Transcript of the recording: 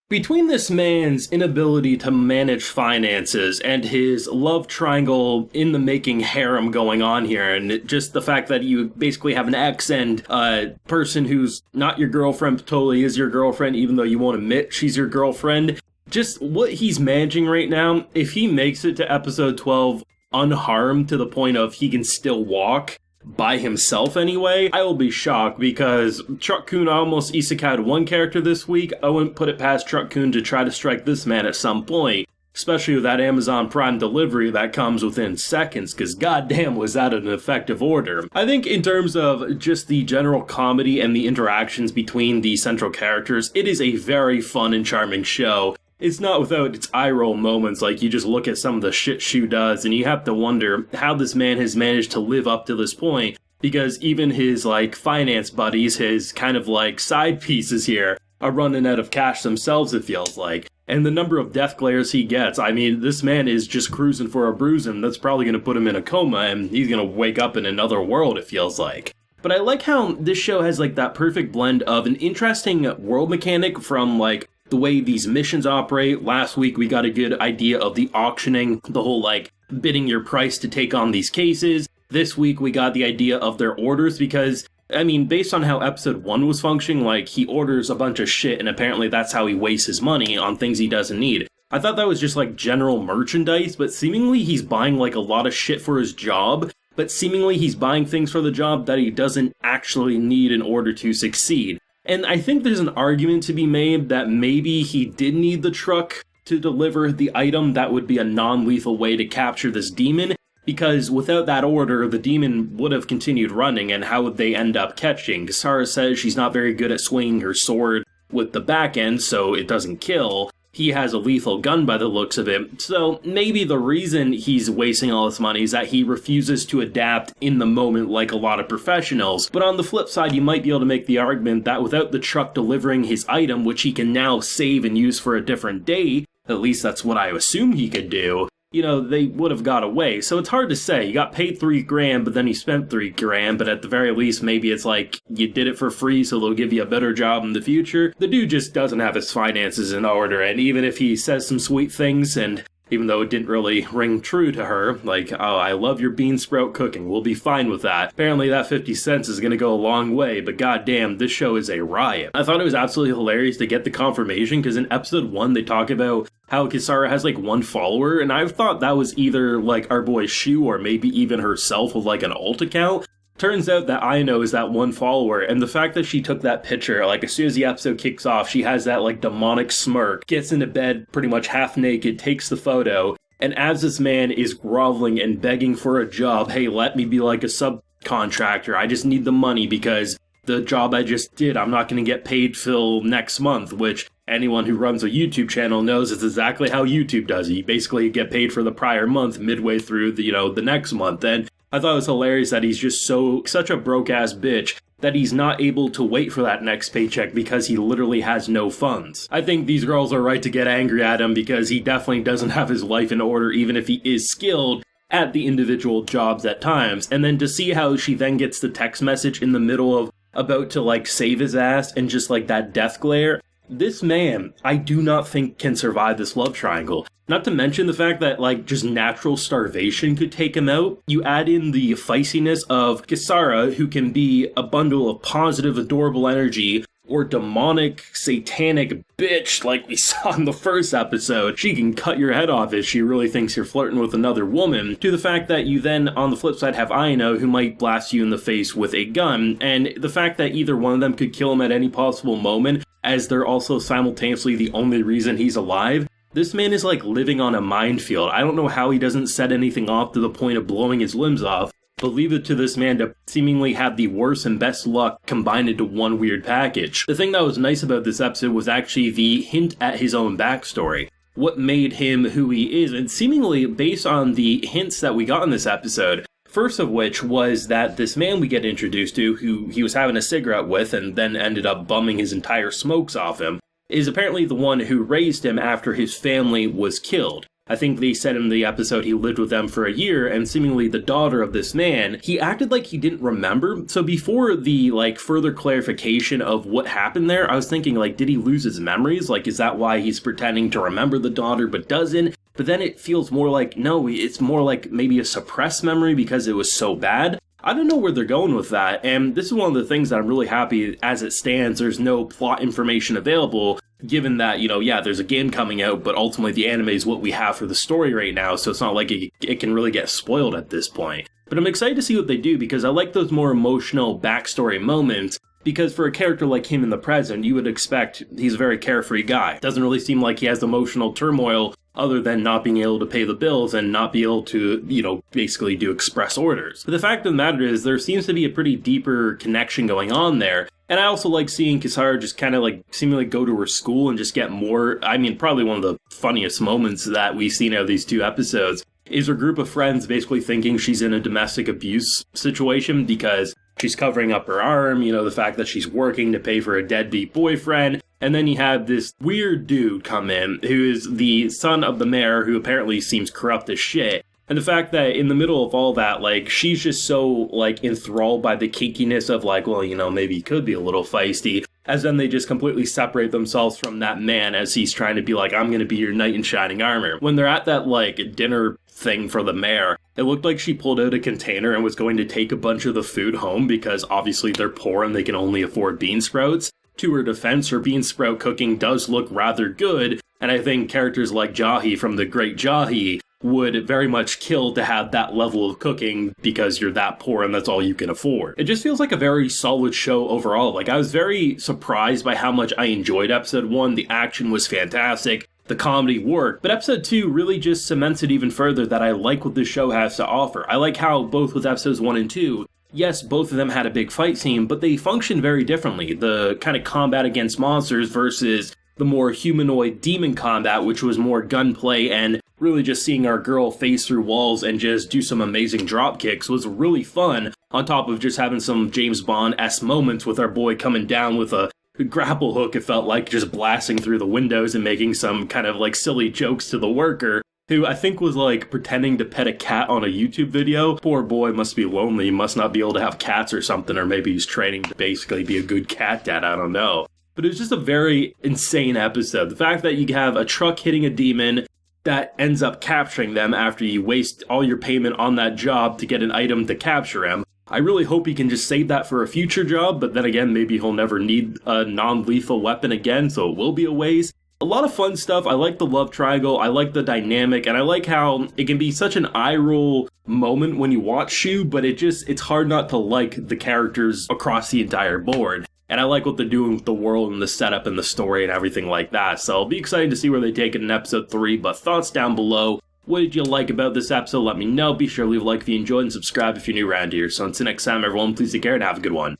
Between this man's inability to manage finances and his love triangle in the making harem going on here, and just the fact that you basically have an ex and a person who's not your girlfriend but totally is your girlfriend, even though you won't admit she's your girlfriend, just what he's managing right now, if he makes it to episode 12 unharmed to the point of he can still walk, by himself anyway, I will be shocked because Truck-kun almost isekai'd one character this week. I wouldn't put it past Truck-kun to try to strike this man at some point, especially with that Amazon Prime delivery that comes within seconds, because goddamn was that an effective order. I think in terms of just the general comedy and the interactions between the central characters, it is a very fun and charming show. It's not without its eye-roll moments, like you just look at some of the shit Shuu does, and you have to wonder how this man has managed to live up to this point, because even his, finance buddies, his kind of, side pieces here, are running out of cash themselves, it feels like. And the number of death glares he gets, I mean, this man is just cruising for a bruising that's probably going to put him in a coma, and he's going to wake up in another world, it feels like. But I like how this show has, that perfect blend of an interesting world mechanic from, the way these missions operate. Last week we got a good idea of the auctioning, the whole bidding your price to take on these cases. This week we got the idea of their orders because, I mean, based on how episode 1 was functioning, he orders a bunch of shit and apparently that's how he wastes his money on things he doesn't need. I thought that was just general merchandise, but seemingly he's buying a lot of shit for his job, but seemingly he's buying things for the job that he doesn't actually need in order to succeed. And I think there's an argument to be made that maybe he did need the truck to deliver the item. That would be a non-lethal way to capture this demon, because without that order, the demon would have continued running, and how would they end up catching? Kisara says she's not very good at swinging her sword with the back end, so it doesn't kill. He has a lethal gun by the looks of it, so maybe the reason he's wasting all this money is that he refuses to adapt in the moment like a lot of professionals. But on the flip side, you might be able to make the argument that without the truck delivering his item, which he can now save and use for a different day, at least that's what I assume he could do, they would have got away. So it's hard to say. You got paid $3,000, but then you spent $3,000, but at the very least, maybe it's you did it for free, so they'll give you a better job in the future. The dude just doesn't have his finances in order, and even if he says some sweet things, and even though it didn't really ring true to her, oh, I love your bean sprout cooking, we'll be fine with that. Apparently that 50 cents is gonna go a long way, but goddamn, this show is a riot. I thought it was absolutely hilarious to get the confirmation, because in episode 1 they talk about how Kisara has one follower, and I thought that was either our boy Shuu or maybe even herself with an alt account. Turns out that Aino is that one follower, and the fact that she took that picture, as soon as the episode kicks off, she has that demonic smirk, gets into bed pretty much half naked, takes the photo, and as this man is groveling and begging for a job, hey, let me be a subcontractor, I just need the money because the job I just did, I'm not going to get paid till next month, which anyone who runs a YouTube channel knows is exactly how YouTube does it. You basically get paid for the prior month midway through the next month. And I thought it was hilarious that he's just such a broke-ass bitch that he's not able to wait for that next paycheck because he literally has no funds. I think these girls are right to get angry at him because he definitely doesn't have his life in order, even if he is skilled at the individual jobs at times. And then to see how she then gets the text message in the middle of about to save his ass and just that death glare. This man, I do not think can survive this love triangle. Not to mention the fact that just natural starvation could take him out. You add in the feistiness of Kisara, who can be a bundle of positive, adorable energy, or demonic, satanic bitch like we saw in the first episode. She can cut your head off if she really thinks you're flirting with another woman, to the fact that you then, on the flip side, have Aino, who might blast you in the face with a gun, and the fact that either one of them could kill him at any possible moment, as they're also simultaneously the only reason he's alive. This man is living on a minefield. I don't know how he doesn't set anything off to the point of blowing his limbs off, but leave it to this man to seemingly have the worst and best luck combined into one weird package. The thing that was nice about this episode was actually the hint at his own backstory. What made him who he is, and seemingly based on the hints that we got in this episode, first of which was that this man we get introduced to, who he was having a cigarette with and then ended up bumming his entire smokes off him, is apparently the one who raised him after his family was killed. I think they said in the episode he lived with them for a year, and seemingly the daughter of this man, he acted like he didn't remember. So before the, like, further clarification of what happened there, I was thinking, like, did he lose his memories? Like, is that why he's pretending to remember the daughter but doesn't? But then it feels more like, no, it's more like maybe a suppressed memory because it was so bad. I don't know where they're going with that, and this is one of the things that I'm really happy as it stands. There's no plot information available, given that, you know, yeah, there's a game coming out, but ultimately the anime is what we have for the story right now, so it's not like it can really get spoiled at this point. But I'm excited to see what they do, because I like those more emotional backstory moments, because for a character like him in the present, you would expect he's a very carefree guy. Doesn't really seem like he has emotional turmoil other than not being able to pay the bills and not be able to, you know, basically do express orders. But the fact of the matter is, there seems to be a pretty deeper connection going on there. And I also like seeing Kisara just kind of like seemingly go to her school and just get more, I mean, probably one of the funniest moments that we've seen out of these 2 episodes is her group of friends basically thinking she's in a domestic abuse situation because she's covering up her arm, you know, the fact that she's working to pay for a deadbeat boyfriend. And then you have this weird dude come in who is the son of the mayor, who apparently seems corrupt as shit. And the fact that in the middle of all that, like, she's just so, like, enthralled by the kinkiness of, like, well, you know, maybe he could be a little feisty, as then they just completely separate themselves from that man as he's trying to be like, I'm gonna be your knight in shining armor. When they're at that, like, dinner thing for the mayor, it looked like she pulled out a container and was going to take a bunch of the food home because obviously they're poor and they can only afford bean sprouts. To her defense, her bean sprout cooking does look rather good, and I think characters like Jahi from The Great Jahi would very much kill to have that level of cooking because you're that poor and that's all you can afford. It just feels like a very solid show overall. Like, I was very surprised by how much I enjoyed episode 1. The action was fantastic. The comedy worked, but episode 2 really just cements it even further that I like what this show has to offer. I like how both with episodes 1 and 2, yes, both of them had a big fight scene, but they function very differently. The kind of combat against monsters versus the more humanoid demon combat, which was more gunplay and really just seeing our girl phase through walls and just do some amazing drop kicks was really fun, on top of just having some James Bond-esque moments with our boy coming down with a grapple hook, it felt like, just blasting through the windows and making some kind of like silly jokes to the worker, who I think was like pretending to pet a cat on a YouTube video. Poor boy must be lonely, must not be able to have cats or something, or maybe he's training to basically be a good cat dad, I don't know. But it was just a very insane episode. The fact that you have a truck hitting a demon that ends up capturing them after you waste all your payment on that job to get an item to capture him. I really hope he can just save that for a future job, but then again, maybe he'll never need a non-lethal weapon again, so it will be a waste. A lot of fun stuff. I like the love triangle, I like the dynamic, and I like how it can be such an eye-roll moment when you watch Shuu, but it's hard not to like the characters across the entire board. And I like what they're doing with the world and the setup and the story and everything like that. So I'll be excited to see where they take it in episode 3, but thoughts down below. What did you like about this episode? Let me know. Be sure to leave a like if you enjoyed and subscribe if you're new around here. So until next time, everyone, please take care and have a good one.